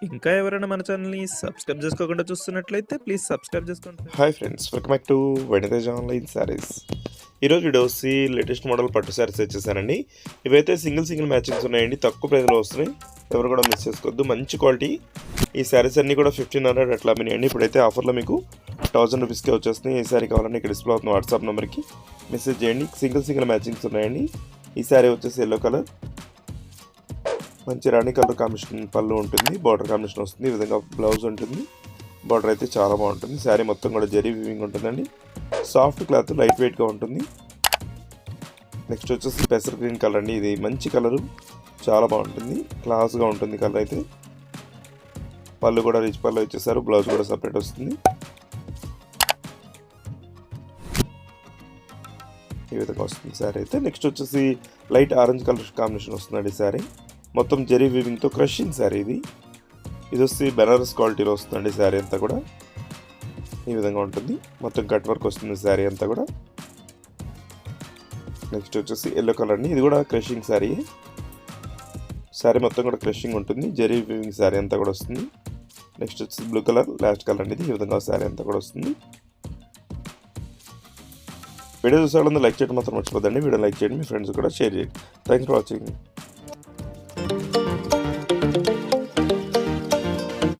ఇంకా ఎవరైనా మన ఛానల్‌ని సబ్స్క్రైబ్ చేసుకోకుండా చూస్తున్నట్లయితే ప్లీజ్ సబ్స్క్రైబ్ చేసుకోండి friends. Hi friends, welcome back to Vanitej online sarees. ఈరోజు వీడియో వచ్చి లేటెస్ట్ మోడల్ పట్టు శారీస్ వచ్చేసానండి. ఇవైతే సింగిల్ మ్యాచింగ్స్ ఉన్నాయండి, తక్కువ ప్రైస్లో వస్తున్నాయి. ఎవరు కూడా మిస్ చేసుకోవద్దు, మంచి క్వాలిటీ. ఈ శారీస్ అన్నీ కూడా 1500 అట్లా అమ్మినాయండి. ఇప్పుడైతే ఆఫర్లో మీకు 1000 రూపీస్కే వచ్చేస్తున్నాయి. ఏ శారీ కావాలని ఇక్కడ డిస్ప్లే అవుతున్న వాట్సాప్ నెంబర్కి మెసేజ్ చేయండి. సింగిల్ మ్యాచింగ్స్ ఉన్నాయండి. ఈ శారీ వచ్చేసి ఎల్లో కలర్, మంచి రాణి కలర్ కాంబినేషన్ పళ్ళు ఉంటుంది, బార్డర్ కాంబినేషన్ వస్తుంది. ఈ విధంగా బ్లౌజ్ ఉంటుంది. బార్డర్ అయితే చాలా బాగుంటుంది. శారీ మొత్తం కూడా జరీ వీవింగ్ ఉంటుందండి. సాఫ్ట్ క్లాత్, లైట్ వెయిట్గా ఉంటుంది. నెక్స్ట్ వచ్చేసి పెసర్ గ్రీన్ కలర్ అండి. ఇది మంచి కలరు, చాలా బాగుంటుంది, క్లాస్గా ఉంటుంది కలర్ అయితే. పళ్ళు కూడా రిచ్ పళ్ళు ఇచ్చేసారు, బ్లౌజ్ కూడా సపరేట్ వస్తుంది. ఈ విధంగా వస్తుంది శారీ అయితే. నెక్స్ట్ వచ్చేసి లైట్ ఆరెంజ్ కలర్ కాంబినేషన్ వస్తుందండి శారీ. మొత్తం జరీ వీవింగ్తో క్రషింగ్ శారీ ఇది. ఇది వచ్చి బెనారస్ క్వాలిటీలో వస్తుందండి శారీ అంతా కూడా. ఈ విధంగా ఉంటుంది, మొత్తం కట్ వర్క్ వస్తుంది శారీ అంతా కూడా. నెక్స్ట్ వచ్చేసి ఎల్లో కలర్ అండి. ఇది కూడా క్రషింగ్ శారీ. శారీ మొత్తం కూడా క్రషింగ్ ఉంటుంది, జరీ వీవింగ్ శారీ అంతా కూడా వస్తుంది. నెక్స్ట్ వచ్చేసి బ్లూ కలర్, లాస్ట్ కలర్ అండి. ఈ విధంగా శారీ అంతా కూడా వస్తుంది. వీడియో చూసే వాళ్ళందరూ లైక్ చేయడం మాత్రం మర్చిపోద్దండి. వీడియో లైక్ చేయండి, మీ ఫ్రెండ్స్ కూడా షేర్ చేయండి. Thanks for watching.